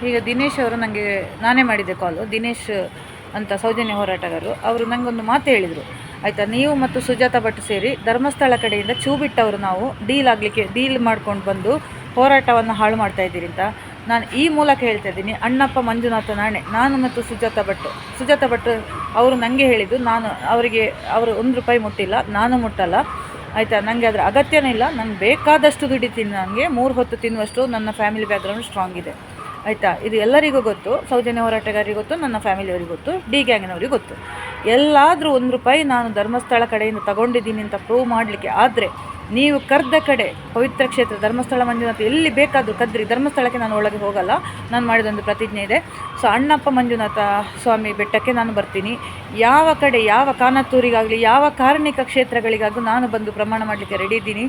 ಈಗ ದಿನೇಶ್ ಅವರು ನನಗೆ ನಾನೇ ಮಾಡಿದ್ದೆ ಕಾಲು, ದಿನೇಶ್ ಅಂತ ಸೌಜನ್ಯ ಹೋರಾಟಗಾರರು ಅವರು ನನಗೊಂದು ಮಾತು ಹೇಳಿದರು. ಆಯಿತಾ, ನೀವು ಮತ್ತು ಸುಜಾತ ಭಟ್ ಸೇರಿ ಧರ್ಮಸ್ಥಳ ಕಡೆಯಿಂದ ಚೂ ಬಿಟ್ಟವರು ನಾವು ಡೀಲ್ ಮಾಡ್ಕೊಂಡು ಬಂದು ಹೋರಾಟವನ್ನು ಹಾಳು ಮಾಡ್ತಾಯಿದ್ದೀರಿ ಅಂತ ನಾನು ಈ ಮೂಲಕ ಹೇಳ್ತಾ ಇದ್ದೀನಿ. ಅಣ್ಣಪ್ಪ ಮಂಜುನಾಥ ನಾಣೆ, ನಾನು ಮತ್ತು ಸುಜಾತ ಭಟ್ ಅವರು ನನಗೆ ಹೇಳಿದ್ದು, ಅವರು ₹1 ಮುಟ್ಟಿಲ್ಲ, ನಾನು ಮುಟ್ಟಲ್ಲ. ಆಯಿತಾ, ನನಗೆ ಅದರ ಅಗತ್ಯನೇ ಇಲ್ಲ. ನಾನು ಬೇಕಾದಷ್ಟು ದುಡಿತೀನಿ, ನನಗೆ 3 ಹೊತ್ತು ತಿನ್ನುವಷ್ಟು ನನ್ನ ಫ್ಯಾಮಿಲಿ ಬ್ಯಾಕ್ಗ್ರೌಂಡ್ ಸ್ಟ್ರಾಂಗ್ ಇದೆ. ಆಯಿತಾ, ಇದು ಎಲ್ಲರಿಗೂ ಗೊತ್ತು, ಸೌಜನ್ಯ ಹೋರಾಟಗಾರರಿಗೆ ಗೊತ್ತು, ನನ್ನ ಫ್ಯಾಮಿಲಿಯವರಿಗೆ ಗೊತ್ತು, ಡಿ ಗ್ಯಾಂಗಿನವ್ರಿಗೆ ಗೊತ್ತು. ಎಲ್ಲಾದರೂ ₹1 ನಾನು ಧರ್ಮಸ್ಥಳ ಕಡೆಯಿಂದ ತಗೊಂಡಿದ್ದೀನಿ ಅಂತ ಪ್ರೂವ್ ಮಾಡಲಿಕ್ಕೆ ಆದರೆ ನೀವು ಕರೆದ ಕಡೆ ಪವಿತ್ರ ಕ್ಷೇತ್ರ ಧರ್ಮಸ್ಥಳ ಮಂಜುನಾಥ ಎಲ್ಲಿ ಬೇಕಾದರೂ ಕದ್ರಿ, ಧರ್ಮಸ್ಥಳಕ್ಕೆ ನಾನು ಒಳಗೆ ಹೋಗಲ್ಲ. ನಾನು ಮಾಡಿದೊಂದು ಪ್ರತಿಜ್ಞೆ ಇದೆ. ಸೊ ಅಣ್ಣಪ್ಪ ಮಂಜುನಾಥ ಸ್ವಾಮಿ ಬೆಟ್ಟಕ್ಕೆ ನಾನು ಬರ್ತೀನಿ. ಯಾವ ಕಡೆ, ಯಾವ ಕಾನತ್ತೂರಿಗಾಗಲಿ, ಯಾವ ಕಾರ್ಣಿಕ ಕ್ಷೇತ್ರಗಳಿಗಾಗಲೂ ನಾನು ಬಂದು ಪ್ರಮಾಣ ಮಾಡಲಿಕ್ಕೆ ರೆಡಿ ಇದ್ದೀನಿ.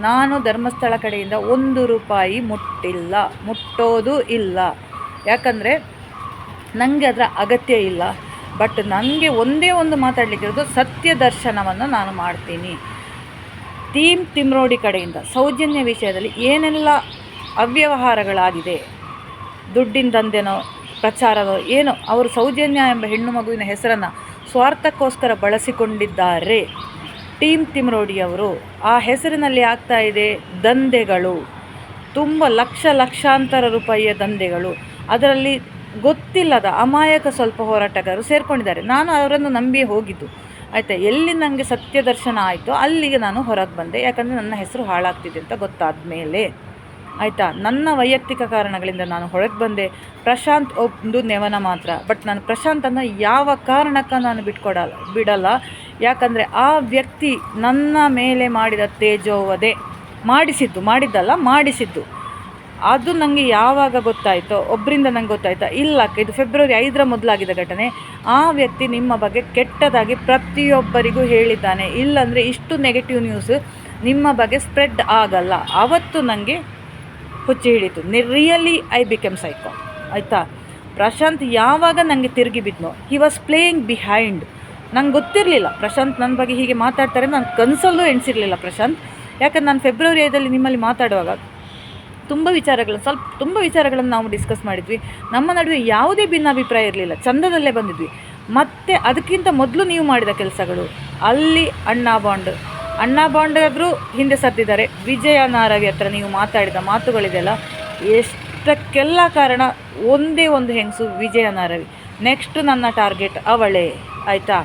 ನಾನು ಧರ್ಮಸ್ಥಳ ಕಡೆಯಿಂದ ₹1 ಮುಟ್ಟಿಲ್ಲ, ಮುಟ್ಟೋದು ಇಲ್ಲ. ಯಾಕಂದರೆ ನನಗೆ ಅದರ ಅಗತ್ಯ ಇಲ್ಲ. ಬಟ್ ನನಗೆ ಒಂದೇ ಒಂದು ಮಾತಾಡಲಿಕ್ಕಿರೋದು, ಸತ್ಯ ದರ್ಶನವನ್ನು ನಾನು ಮಾಡ್ತೀನಿ. ಟೀಮ್ ತಿಮ್ರೋಡಿ ಕಡೆಯಿಂದ ಸೌಜನ್ಯ ವಿಷಯದಲ್ಲಿ ಏನೆಲ್ಲ ಅವ್ಯವಹಾರಗಳಾಗಿದೆ, ದುಡ್ಡಿನ ದಂಧೆನೋ ಪ್ರಚಾರವೋ ಏನೋ, ಅವರು ಸೌಜನ್ಯ ಎಂಬ ಹೆಣ್ಣು ಮಗುವಿನ ಹೆಸರನ್ನು ಸ್ವಾರ್ಥಕ್ಕೋಸ್ಕರ ಬಳಸಿಕೊಂಡಿದ್ದಾರೆ. ಟೀಮ್ ತಿಮ್ರೋಡಿಯವರು ಆ ಹೆಸರಿನಲ್ಲಿ ಆಗ್ತಾ ಇದೆ ದಂಧೆಗಳು, ತುಂಬ ಲಕ್ಷಾಂತರ ರೂಪಾಯಿಯ ದಂಧೆಗಳು. ಅದರಲ್ಲಿ ಗೊತ್ತಿಲ್ಲದ ಅಮಾಯಕ ಸ್ವಲ್ಪ ಹೋರಾಟಗಾರರು ಸೇರಿಕೊಂಡಿದ್ದಾರೆ. ನಾನು ಅವರನ್ನು ನಂಬಿ ಹೋಗಿದ್ದು. ಆಯಿತಾ, ಎಲ್ಲಿ ನನಗೆ ಸತ್ಯ ದರ್ಶನ ಆಯಿತು ಅಲ್ಲಿಗೆ ನಾನು ಹೊರಗೆ ಬಂದೆ. ಯಾಕಂದರೆ ನನ್ನ ಹೆಸರು ಹಾಳಾಗ್ತಿದೆ ಅಂತ ಗೊತ್ತಾದ ಮೇಲೆ. ಆಯಿತಾ, ನನ್ನ ವೈಯಕ್ತಿಕ ಕಾರಣಗಳಿಂದ ನಾನು ಹೊರಗೆ ಬಂದೆ. ಪ್ರಶಾಂತ್ ಒಂದು ನೆವನ ಮಾತ್ರ. ಬಟ್ ನಾನು ಪ್ರಶಾಂತನ್ನು ಯಾವ ಕಾರಣಕ್ಕೆ ನಾನು ಬಿಡಲ್ಲ. ಯಾಕಂದರೆ ಆ ವ್ಯಕ್ತಿ ನನ್ನ ಮೇಲೆ ಮಾಡಿದ ತೇಜೋವಧೆ ಮಾಡಿಸಿದ್ದು ಅದು ನನಗೆ ಯಾವಾಗ ಗೊತ್ತಾಯಿತೋ, ಒಬ್ಬರಿಂದ ನನಗೆ ಗೊತ್ತಾಯ್ತಾ, ಇಲ್ಲ ಇದು ಫೆಬ್ರವರಿ 5ರ ಮೊದಲಾಗಿದ್ದ ಘಟನೆ. ಆ ವ್ಯಕ್ತಿ ನಿಮ್ಮ ಬಗ್ಗೆ ಕೆಟ್ಟದಾಗಿ ಪ್ರತಿಯೊಬ್ಬರಿಗೂ ಹೇಳಿದ್ದಾನೆ. ಇಲ್ಲಾಂದರೆ ಇಷ್ಟು ನೆಗೆಟಿವ್ ನ್ಯೂಸ್ ನಿಮ್ಮ ಬಗ್ಗೆ ಸ್ಪ್ರೆಡ್ ಆಗಲ್ಲ. ಆವತ್ತು ನನಗೆ ಹುಚ್ಚಿ ಹಿಡಿತು. Really I become psycho. ಆಯಿತಾ, ಪ್ರಶಾಂತ್ ಯಾವಾಗ ನನಗೆ ತಿರುಗಿ ಬಿದ್ನೋ, ಹಿ ವಾಸ್ ಪ್ಲೇಯಿಂಗ್ ಬಿಹೈಂಡ್. ನಂಗೆ ಗೊತ್ತಿರಲಿಲ್ಲ ಪ್ರಶಾಂತ್ ನನ್ನ ಬಗ್ಗೆ ಹೀಗೆ ಮಾತಾಡ್ತಾರೆ. ನಾನು ಕನಸಲ್ಲೂ ಎಣಿಸಿರಲಿಲ್ಲ ಪ್ರಶಾಂತ್. ಯಾಕಂದ್ರೆ ನಾನು ಫೆಬ್ರವರಿ 5ರಲ್ಲಿ ನಿಮ್ಮಲ್ಲಿ ಮಾತಾಡುವಾಗ ತುಂಬ ವಿಚಾರಗಳನ್ನು ನಾವು ಡಿಸ್ಕಸ್ ಮಾಡಿದ್ವಿ. ನಮ್ಮ ನಡುವೆ ಯಾವುದೇ ಭಿನ್ನಾಭಿಪ್ರಾಯ ಇರಲಿಲ್ಲ, ಚಂದದಲ್ಲೇ ಬಂದಿದ್ವಿ. ಮತ್ತು ಅದಕ್ಕಿಂತ ಮೊದಲು ನೀವು ಮಾಡಿದ ಕೆಲಸಗಳು, ಅಲ್ಲಿ ಅಣ್ಣಾ ಬಾಂಡ್ಗಾದರೂ ಹಿಂದೆ ಸತ್ತಿದ್ದಾರೆ. ವಿಜಯ ನಾರವಿ ಹತ್ರ ನೀವು ಮಾತಾಡಿದ ಮಾತುಗಳಿದೆಯಲ್ಲ, ಎಷ್ಟಕ್ಕೆಲ್ಲ ಕಾರಣ ಒಂದೇ ಒಂದು ಹೆಂಗಸು, ವಿಜಯ ನಾರವಿ. ನೆಕ್ಸ್ಟ್ ನನ್ನ ಟಾರ್ಗೆಟ್ ಅವಳೇ. ಆಯಿತಾ,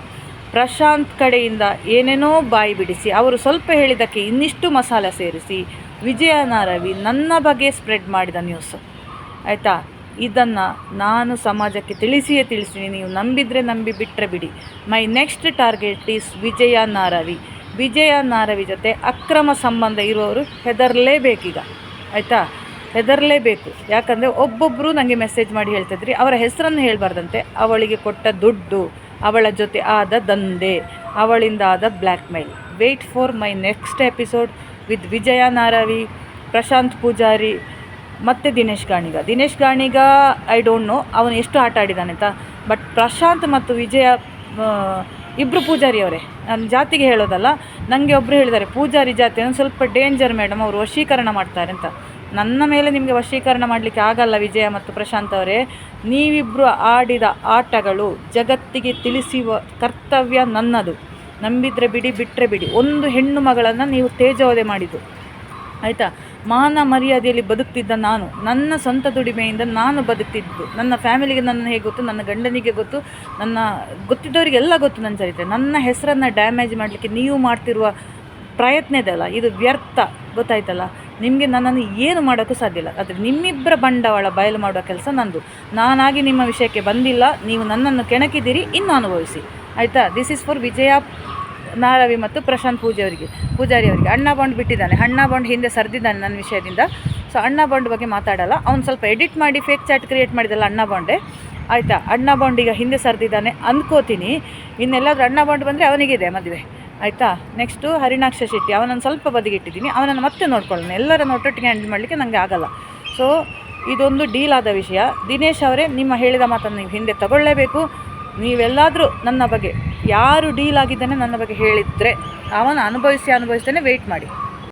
ಪ್ರಶಾಂತ್ ಕಡೆಯಿಂದ ಏನೇನೋ ಬಾಯಿ ಬಿಡಿಸಿ, ಅವರು ಸ್ವಲ್ಪ ಹೇಳಿದ್ದಕ್ಕೆ ಇನ್ನಿಷ್ಟು ಮಸಾಲೆ ಸೇರಿಸಿ ವಿಜಯ ನಾರವಿ ನನ್ನ ಬಗ್ಗೆ ಸ್ಪ್ರೆಡ್ ಮಾಡಿದ ನ್ಯೂಸು. ಆಯಿತಾ, ಇದನ್ನು ನಾನು ಸಮಾಜಕ್ಕೆ ತಿಳಿಸ್ತೀನಿ. ನೀವು ನಂಬಿದರೆ ನಂಬಿ, ಬಿಟ್ಟರೆ ಬಿಡಿ. ಮೈ ನೆಕ್ಸ್ಟ್ ಟಾರ್ಗೆಟ್ ಈಸ್ ವಿಜಯ ನಾರವಿ ಜೊತೆ ಅಕ್ರಮ ಸಂಬಂಧ ಇರುವವರು ಹೆದರಲೇಬೇಕೀಗ. ಆಯಿತಾ, ಹೆದರಲೇಬೇಕು. ಯಾಕಂದರೆ ಒಬ್ಬೊಬ್ಬರು ನನಗೆ ಮೆಸೇಜ್ ಮಾಡಿ ಹೇಳ್ತಿದ್ರಿ, ಅವರ ಹೆಸರನ್ನು ಹೇಳಬಾರ್ದಂತೆ. ಅವಳಿಗೆ ಕೊಟ್ಟ ದುಡ್ಡು, ಅವಳ ಜೊತೆ ಆದ ದಂಧೆ, ಅವಳಿಂದ ಆದ blackmail. Wait for my next episode with Vijaya Naravi, Prashanth Poojary ಮತ್ತು Dinesh Ganiga. I don't know ಅವನು ಎಷ್ಟು ಆಟ ಆಡಿದ್ದಾನೆ ಅಂತ. ಬಟ್ ಪ್ರಶಾಂತ್ ಮತ್ತು ವಿಜಯ ಇಬ್ಬರು ಪೂಜಾರಿಯವರೇ. ನನ್ನ ಜಾತಿಗೆ ಹೇಳೋದಲ್ಲ, ನನಗೆ ಒಬ್ಬರು ಹೇಳಿದ್ದಾರೆ ಪೂಜಾರಿ ಜಾತಿ ಸ್ವಲ್ಪ ಡೇಂಜರ್ ಮೇಡಮ್, ಅವರು ವಶೀಕರಣ ಮಾಡ್ತಾರೆ ಅಂತ. ನನ್ನ ಮೇಲೆ ನಿಮಗೆ ವಶೀಕರಣ ಮಾಡಲಿಕ್ಕೆ ಆಗಲ್ಲ ವಿಜಯ ಮತ್ತು ಪ್ರಶಾಂತ್ ಅವರೇ. ನೀವಿಬ್ಬರು ಆಡಿದ ಆಟಗಳು ಜಗತ್ತಿಗೆ ತಿಳಿಸುವ ಕರ್ತವ್ಯ ನನ್ನದು. ನಂಬಿದರೆ ಬಿಡಿ, ಬಿಟ್ಟರೆ ಬಿಡಿ. ಒಂದು ಹೆಣ್ಣು ಮಗಳನ್ನು ನೀವು ತೇಜೋವಧೆ ಮಾಡಿದ್ದು. ಆಯಿತಾ, ಮಾನ ಮರ್ಯಾದೆಯಲ್ಲಿ ಬದುಕ್ತಿದ್ದ ನಾನು, ನನ್ನ ಸ್ವಂತ ದುಡಿಮೆಯಿಂದ ನಾನು ಬದುಕ್ತಿದ್ದು. ನನ್ನ ಫ್ಯಾಮಿಲಿಗೆ ನನ್ನ ಹೇಗೆ ಗೊತ್ತು, ನನ್ನ ಗಂಡನಿಗೆ ಗೊತ್ತು, ನನ್ನ ಗೊತ್ತಿದ್ದವರಿಗೆಲ್ಲ ಗೊತ್ತು ನನ್ನ ಚರಿತ್ರೆ. ನನ್ನ ಹೆಸರನ್ನು ಡ್ಯಾಮೇಜ್ ಮಾಡಲಿಕ್ಕೆ ನೀವು ಮಾಡ್ತಿರುವ ಪ್ರಯತ್ನ ಇದೆಯಲ್ಲ, ಇದು ವ್ಯರ್ಥ. ಗೊತ್ತಾಯ್ತಲ್ಲ, ನಿಮಗೆ ನನ್ನನ್ನು ಏನು ಮಾಡೋಕ್ಕೂ ಸಾಧ್ಯ ಇಲ್ಲ. ಆದರೆ ನಿಮ್ಮಿಬ್ಬರ ಬಂಡವಾಳ ಬಯಲು ಮಾಡುವ ಕೆಲಸ ನಂದು. ನಾನಾಗಿ ನಿಮ್ಮ ವಿಷಯಕ್ಕೆ ಬಂದಿಲ್ಲ, ನೀವು ನನ್ನನ್ನು ಕೆಣಕಿದ್ದೀರಿ, ಇನ್ನೂ ಅನುಭವಿಸಿ. ಆಯಿತಾ, ದಿಸ್ ಈಸ್ ಫಾರ್ ವಿಜಯ ನಾರವಿ ಮತ್ತು ಪ್ರಶಾಂತ್ ಪೂಜಾರಿ ಅವರಿಗೆ. ಅಣ್ಣಾ ಬಾಂಡ್ ಬಿಟ್ಟಿದ್ದಾನೆ, ಅಣ್ಣಾ ಬಾಂಡ್ ಹಿಂದೆ ಸರಿದಿದ್ದಾನೆ ನನ್ನ ವಿಷಯದಿಂದ. ಸೊ ಅಣ್ಣಾ ಬಾಂಡ್ ಬಗ್ಗೆ ಮಾತಾಡಲ್ಲ. ಅವ್ನು ಸ್ವಲ್ಪ ಎಡಿಟ್ ಮಾಡಿ ಫೇಕ್ ಚಾಟ್ ಕ್ರಿಯೇಟ್ ಮಾಡಿದಲ್ಲ ಅಣ್ಣಾ ಬಾಂಡೆ. ಆಯಿತಾ, ಅಣ್ಣಾ ಬಾಂಡ್ ಈಗ ಹಿಂದೆ ಸರಿದಿದ್ದಾನೆ ಅಂದ್ಕೋತೀನಿ. ಇನ್ನೆಲ್ಲಾದರೂ ಅಣ್ಣಾ ಬಾಂಡ್ ಬಂದರೆ ಅವನಿಗಿದೆ ಮದುವೆ. ಆಯಿತಾ, ನೆಕ್ಸ್ಟು ಹರಿಣಾಕ್ಷ ಶೆಟ್ಟಿ, ಅವನನ್ನು ಸ್ವಲ್ಪ ಬದಿಗಿಟ್ಟಿದ್ದೀನಿ. ಅವನನ್ನು ಮತ್ತೆ ನೋಡ್ಕೊಳ್ಳೋಣ. ಎಲ್ಲರನ್ನು ಒಟ್ಟೊಟ್ಟಿಗೆ ಹ್ಯಾಂಡಲ್ ಮಾಡಲಿಕ್ಕೆ ನನಗೆ ಆಗಲ್ಲ. ಸೊ ಇದೊಂದು ಡೀಲ್ ಆದ ವಿಷಯ. ದಿನೇಶ್ ಅವರೇ, ನಿಮ್ಮ ಹೇಳಿದ ಮಾತನ್ನು ನೀವು ಹಿಂದೆ ತಗೊಳ್ಳೇಬೇಕು. ನೀವೆಲ್ಲಾದರೂ ನನ್ನ ಬಗ್ಗೆ, ಯಾರು ಡೀಲ್ ಆಗಿದ್ದಾನೆ ನನ್ನ ಬಗ್ಗೆ ಹೇಳಿದರೆ ಅವನು ಅನುಭವಿಸ್ತಾನೆ. ವೆಯ್ಟ್ ಮಾಡಿ.